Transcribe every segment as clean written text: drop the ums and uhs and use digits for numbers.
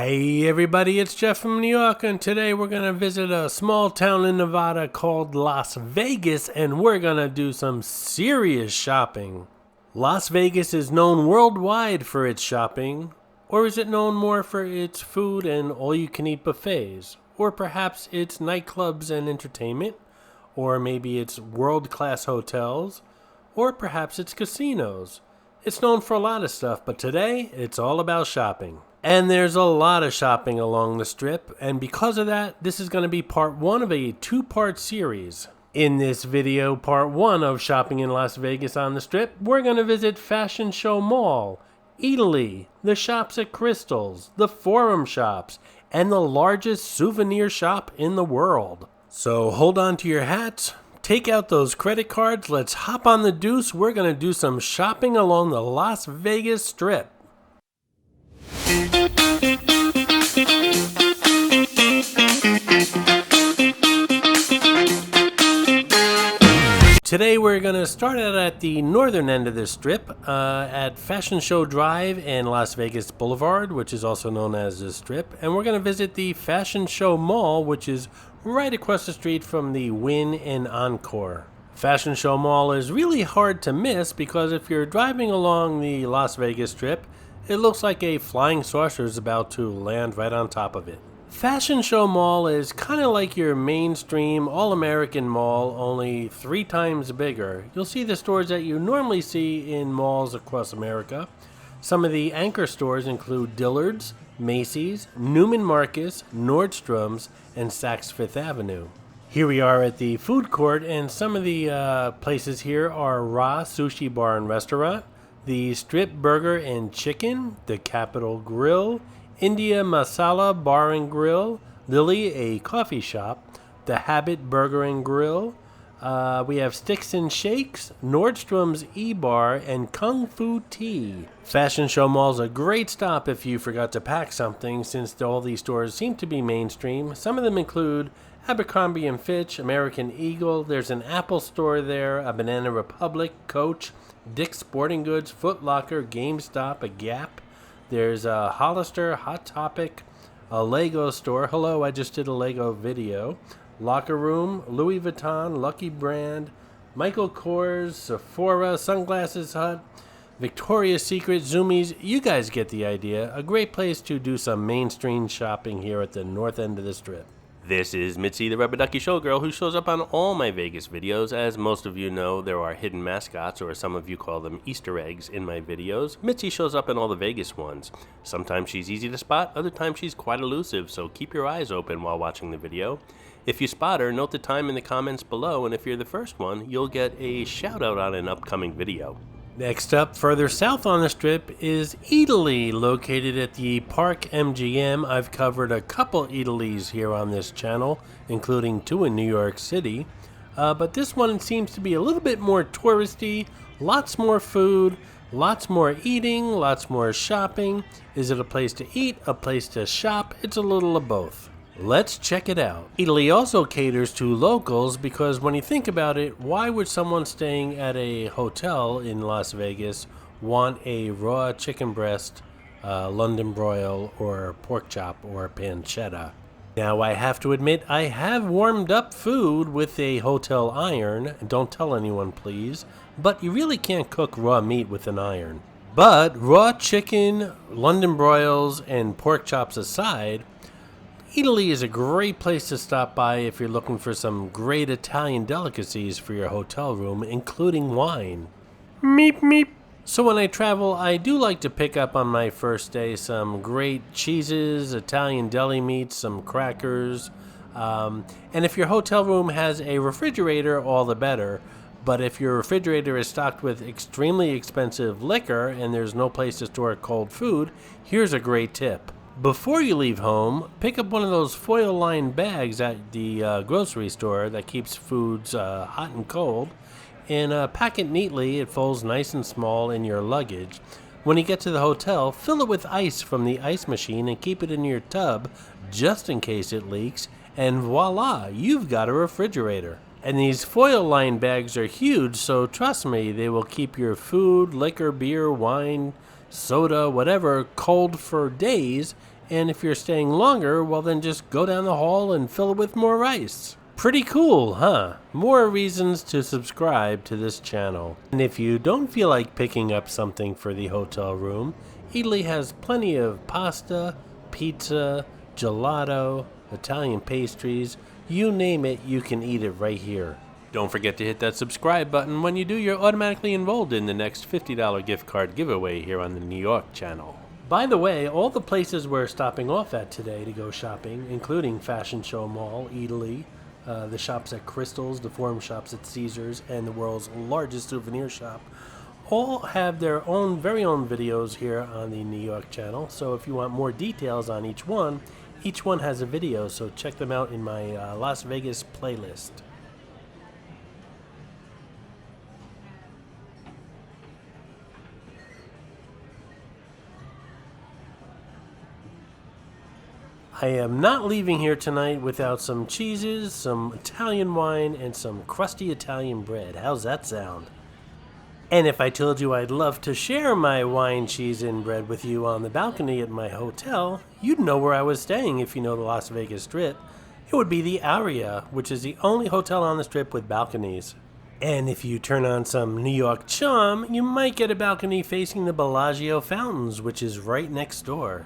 Hey everybody, it's Jeff from New York, and today we're going to visit a small town in Nevada called Las Vegas, and we're going to do some serious shopping. Las Vegas is known worldwide for its shopping, or is it known more for its food and all-you-can-eat buffets? Or perhaps its nightclubs and entertainment? Or maybe its world-class hotels? Or perhaps its casinos? It's known for a lot of stuff, but today it's all about shopping. And there's a lot of shopping along the Strip, and because of that, this is going to be part one of a two-part series. In this video, part one of shopping in Las Vegas on the Strip, we're going to visit Fashion Show Mall, Italy, the shops at Crystals, the Forum shops, and the largest souvenir shop in the world. So hold on to your hats, take out those credit cards, let's hop on the deuce. We're going to do some shopping along the Las Vegas Strip. Today we're going to start out at the northern end of the Strip at Fashion Show Drive and Las Vegas Boulevard, which is also known as the Strip, and we're going to visit the Fashion Show Mall, which is right across the street from the Wynn and Encore. Fashion Show Mall is really hard to miss because if you're driving along the Las Vegas Strip, it looks like a flying saucer is about to land right on top of it. Fashion Show Mall is kind of like your mainstream all-American mall, only 3 times bigger. You'll see the stores that you normally see in malls across America. Some of the anchor stores include Dillard's, Macy's, Neiman Marcus, Nordstrom's, and Saks Fifth Avenue. Here we are at the food court, and some of the places here are Ra Sushi Bar and Restaurant, the Strip Burger and Chicken, the Capitol Grill, India Masala Bar and Grill, Lily, a coffee shop, the Habit Burger and Grill. We have Sticks and Shakes, Nordstrom's E-Bar, and Kung Fu Tea. Fashion Show Mall's a great stop if you forgot to pack something, since all these stores seem to be mainstream. Some of them include Abercrombie & Fitch, American Eagle, there's an Apple store there, a Banana Republic, Coach, Dick's Sporting Goods, Foot Locker, GameStop, a Gap. There's a Hollister, Hot Topic, a Lego store. Hello, I just did a Lego video. Locker Room, Louis Vuitton, Lucky Brand, Michael Kors, Sephora, Sunglasses Hut, Victoria's Secret, Zoomies. You guys get the idea. A great place to do some mainstream shopping here at the north end of the Strip. This is Mitzi, the Rubber Ducky Showgirl, who shows up on all my Vegas videos. As most of you know, there are hidden mascots, or some of you call them Easter eggs, in my videos. Mitzi shows up in all the Vegas ones. Sometimes she's easy to spot, other times she's quite elusive, so keep your eyes open while watching the video. If you spot her, note the time in the comments below, and if you're the first one, you'll get a shout out on an upcoming video. Next up, further south on the Strip, is Italy, located at the Park MGM. I've covered a couple Italys here on this channel, including 2 in New York City. But this one seems to be a little bit more touristy, lots more food, lots more eating, lots more shopping. Is it a place to eat, a place to shop? It's a little of both. Let's check it out. Italy also caters to locals because when you think about it, why would someone staying at a hotel in Las Vegas want a raw chicken breast, London broil, or pork chop, or pancetta? Now, I have to admit, I have warmed up food with a hotel iron. Don't tell anyone, please. But you really can't cook raw meat with an iron. But raw chicken, London broils, and pork chops aside, Italy is a great place to stop by if you're looking for some great Italian delicacies for your hotel room, including wine. Meep meep. So when I travel, I do like to pick up on my first day some great cheeses, Italian deli meats, some crackers. And if your hotel room has a refrigerator, all the better. But if your refrigerator is stocked with extremely expensive liquor and there's no place to store cold food, here's a great tip. Before you leave home, pick up one of those foil-lined bags at the grocery store that keeps foods hot and cold, and pack it neatly. It folds nice and small in your luggage. When you get to the hotel, fill it with ice from the ice machine and keep it in your tub just in case it leaks, and voila, you've got a refrigerator. And these foil-lined bags are huge, so trust me, they will keep your food, liquor, beer, wine, soda, whatever, cold for days, And if you're staying longer, well then just go down the hall and fill it with more rice. Pretty cool, huh? More reasons to subscribe to this channel. And if you don't feel like picking up something for the hotel room, Italy has plenty of pasta, pizza, gelato, Italian pastries, you name it, you can eat it right here. Don't forget to hit that subscribe button. When you do, you're automatically enrolled in the next $50 gift card giveaway here on the New York channel. By the way, all the places we're stopping off at today to go shopping, including Fashion Show Mall, Italy, the shops at Crystal's, the Forum shops at Caesars, and the world's largest souvenir shop, all have their very own videos here on the New York channel. So if you want more details on each one has a video, so check them out in my Las Vegas playlist. I am not leaving here tonight without some cheeses, some Italian wine, and some crusty Italian bread. How's that sound? And if I told you I'd love to share my wine, cheese, and bread with you on the balcony at my hotel, you'd know where I was staying if you know the Las Vegas Strip. It would be the Aria, which is the only hotel on the Strip with balconies. And if you turn on some New York charm, you might get a balcony facing the Bellagio fountains, which is right next door.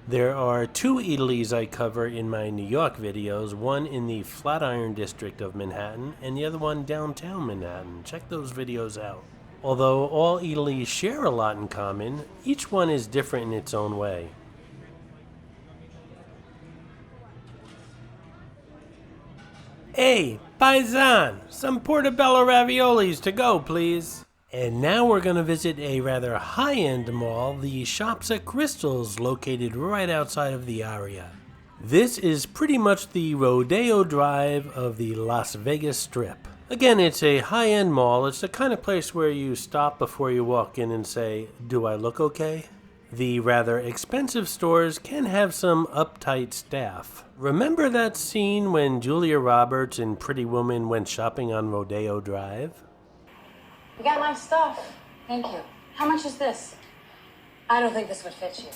There are 2 Italys I cover in my New York videos, one in the Flatiron district of Manhattan and the other one downtown Manhattan. Check those videos out. Although all Italys share a lot in common, each one is different in its own way. Hey, paisan, some portobello raviolis to go, please. And now we're going to visit a rather high-end mall, the Shops at Crystals, located right outside of the Aria. This is pretty much the Rodeo Drive of the Las Vegas Strip. Again, it's a high-end mall. It's the kind of place where you stop before you walk in and say, "Do I look okay?" The rather expensive stores can have some uptight staff. Remember that scene when Julia Roberts in Pretty Woman went shopping on Rodeo Drive? You got my stuff. Thank you. How much is this? I don't think this would fit you.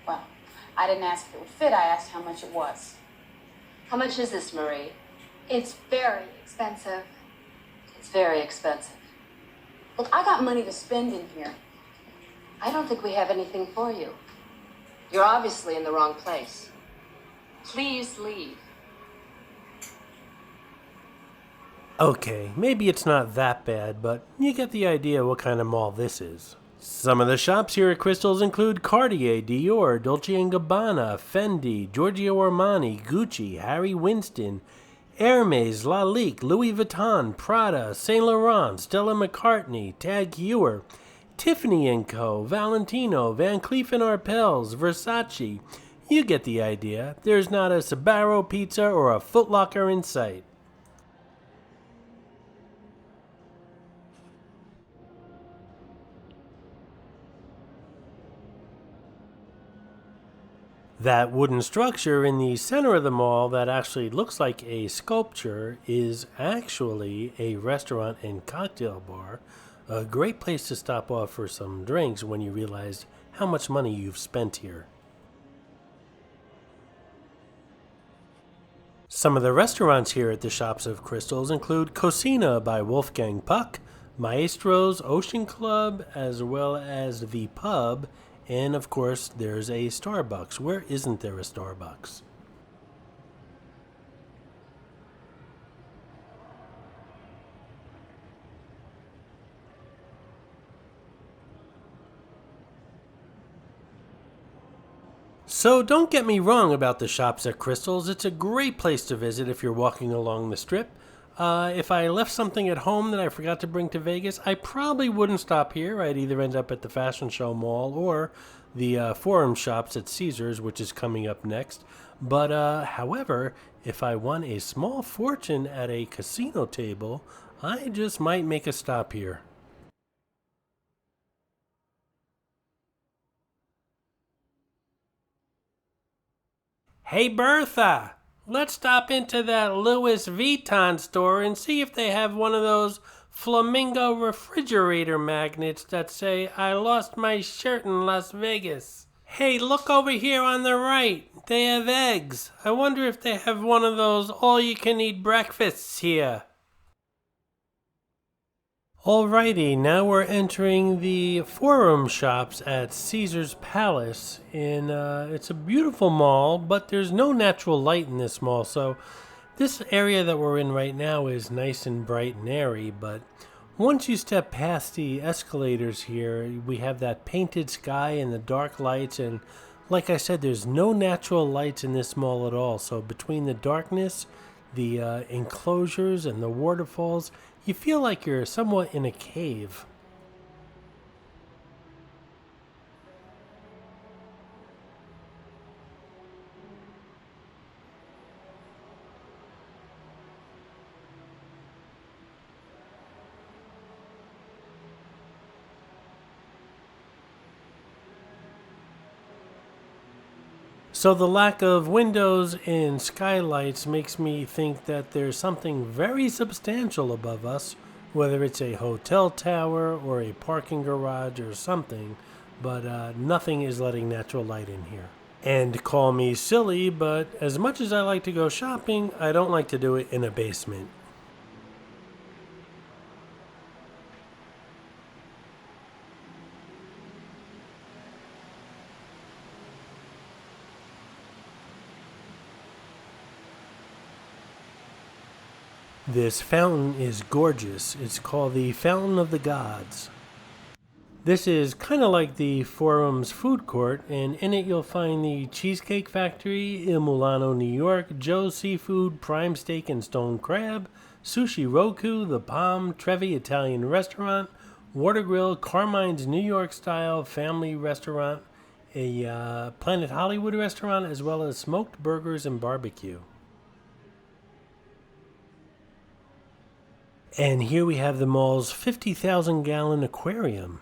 Well, I didn't ask if it would fit. I asked how much it was. How much is this, Marie? It's very expensive. It's very expensive. Look, I got money to spend in here. I don't think we have anything for you. You're obviously in the wrong place. Please leave. Okay, maybe it's not that bad, but you get the idea what kind of mall this is. Some of the shops here at Crystals include Cartier, Dior, Dolce & Gabbana, Fendi, Giorgio Armani, Gucci, Harry Winston, Hermes, Lalique, Louis Vuitton, Prada, Saint Laurent, Stella McCartney, Tag Heuer, Tiffany & Co., Valentino, Van Cleef & Arpels, Versace. You get the idea. There's not a Sbarro pizza or a Foot Locker in sight. That wooden structure in the center of the mall that actually looks like a sculpture is actually a restaurant and cocktail bar. A great place to stop off for some drinks when you realize how much money you've spent here. Some of the restaurants here at the Shops of Crystals include Cocina by Wolfgang Puck, Maestro's Ocean Club, as well as The Pub, and of course there's a Starbucks. Where isn't there a Starbucks? So don't get me wrong about the Shops at Crystals. It's a great place to visit if you're walking along the Strip. If I left something at home that I forgot to bring to Vegas, I probably wouldn't stop here. I'd either end up at the Fashion Show Mall or the Forum shops at Caesars, which is coming up next. But however, if I won a small fortune at a casino table, I just might make a stop here. Hey Bertha, let's stop into that Louis Vuitton store and see if they have one of those flamingo refrigerator magnets that say, "I lost my shirt in Las Vegas." Hey, look over here on the right. They have eggs. I wonder if they have one of those all-you-can-eat breakfasts here. Alrighty, now we're entering the Forum shops at Caesar's Palace. It's a beautiful mall, but there's no natural light in this mall, so this area that we're in right now is nice and bright and airy, but once you step past the escalators here, we have that painted sky and the dark lights, and like I said, there's no natural lights in this mall at all, so between the darkness, the enclosures, and the waterfalls, you feel like you're somewhat in a cave. So the lack of windows and skylights makes me think that there's something very substantial above us, whether it's a hotel tower or a parking garage or something, but nothing is letting natural light in here. And call me silly, but as much as I like to go shopping, I don't like to do it in a basement. This fountain is gorgeous. It's called the Fountain of the Gods. This is kind of like the Forum's food court, and in it you'll find the Cheesecake Factory, Il Mulano, New York, Joe's Seafood, Prime Steak and Stone Crab, Sushi Roku, The Palm, Trevi Italian Restaurant, Water Grill, Carmine's New York Style Family Restaurant, a Planet Hollywood restaurant, as well as Smoked Burgers and Barbecue. And here we have the mall's 50,000 gallon aquarium.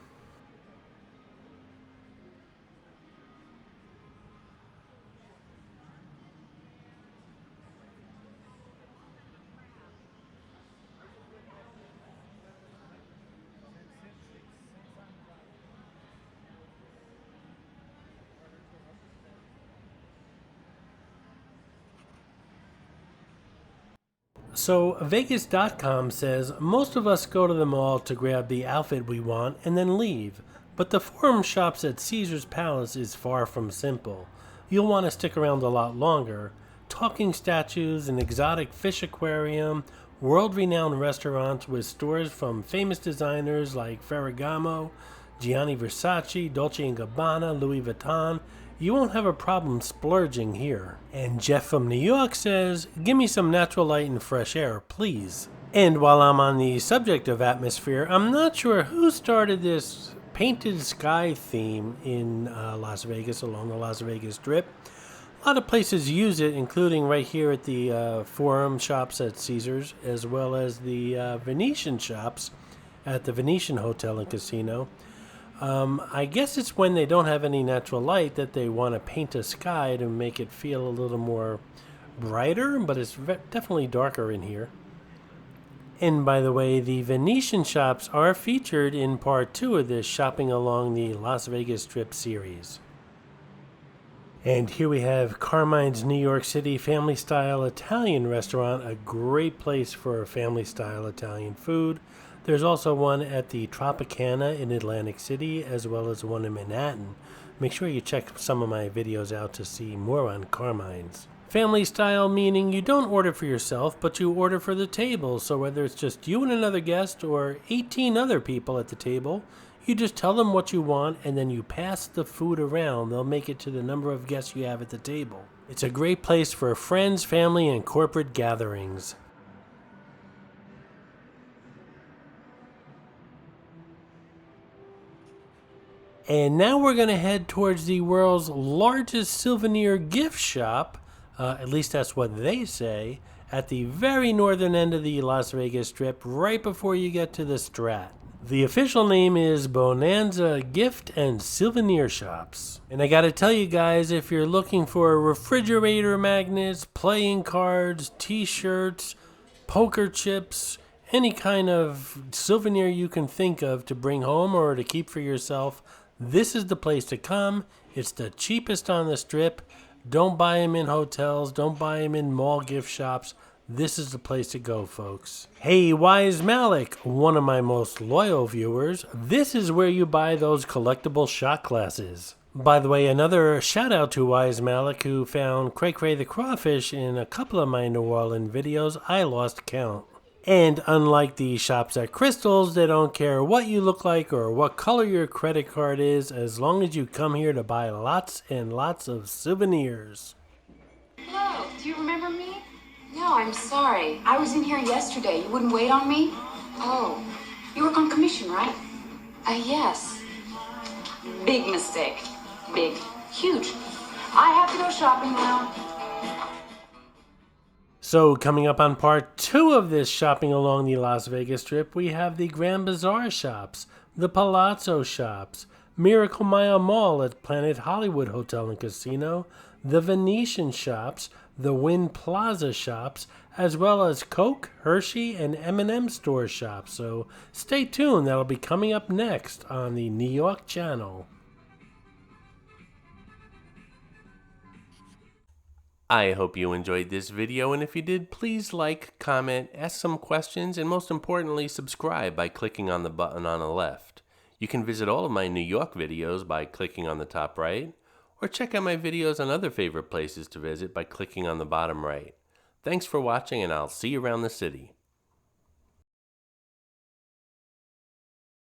So Vegas.com says most of us go to the mall to grab the outfit we want and then leave. But the Forum shops at Caesar's Palace is far from simple. You'll want to stick around a lot longer. Talking statues, an exotic fish aquarium, world-renowned restaurants with stores from famous designers like Ferragamo, Gianni Versace, Dolce & Gabbana, Louis Vuitton. You won't have a problem splurging here. And Jeff from New York says, "Give me some natural light and fresh air, please." And while I'm on the subject of atmosphere, I'm not sure who started this painted sky theme in Las Vegas, along the Las Vegas Strip. A lot of places use it, including right here at the Forum shops at Caesars, as well as the Venetian shops at the Venetian Hotel and Casino. I guess it's when they don't have any natural light that they want to paint a sky to make it feel a little more brighter, but it's definitely darker in here. And by the way, the Venetian shops are featured in part 2 of this Shopping Along the Las Vegas Strip series. And here we have Carmine's New York City Family Style Italian Restaurant, a great place for family style Italian food. There's also one at the Tropicana in Atlantic City, as well as one in Manhattan. Make sure you check some of my videos out to see more on Carmine's. Family style meaning you don't order for yourself, but you order for the table. So whether it's just you and another guest or 18 other people at the table, you just tell them what you want and then you pass the food around. They'll make it to the number of guests you have at the table. It's a great place for friends, family, and corporate gatherings. And now we're going to head towards the world's largest souvenir gift shop, at least that's what they say, at the very northern end of the Las Vegas Strip, right before you get to the Strat. The official name is Bonanza Gift and Souvenir Shops. And I gotta tell you guys, if you're looking for refrigerator magnets, playing cards, t-shirts, poker chips, any kind of souvenir you can think of to bring home or to keep for yourself, this is the place to come. It's the cheapest on the strip. Don't buy them in hotels. Don't buy them in mall gift shops. This is the place to go, folks. Hey, Wise Malik, one of my most loyal viewers, this is where you buy those collectible shot glasses. By the way, another shout out to Wise Malik, who found Cray Cray the Crawfish in a couple of my New Orleans videos. I lost count. And unlike the shops at Crystals, they don't care what you look like or what color your credit card is, as long as you come here to buy lots and lots of souvenirs. Hello, do you remember me? No, I'm sorry. I was in here yesterday. You wouldn't wait on me? Oh, you work on commission, right? Yes. Big mistake. Big. Huge. I have to go shopping now. So coming up on part 2 of this shopping along the Las Vegas Strip, we have the Grand Bazaar shops, the Palazzo shops, Miracle Mile Mall at Planet Hollywood Hotel and Casino, the Venetian shops, the Wynn Plaza shops, as well as Coke, Hershey, and M&M store shops. So stay tuned, that'll be coming up next on the New York channel. I hope you enjoyed this video, and if you did, please like, comment, ask some questions, and most importantly, subscribe by clicking on the button on the left. You can visit all of my New York videos by clicking on the top right, or check out my videos on other favorite places to visit by clicking on the bottom right. Thanks for watching, and I'll see you around the city.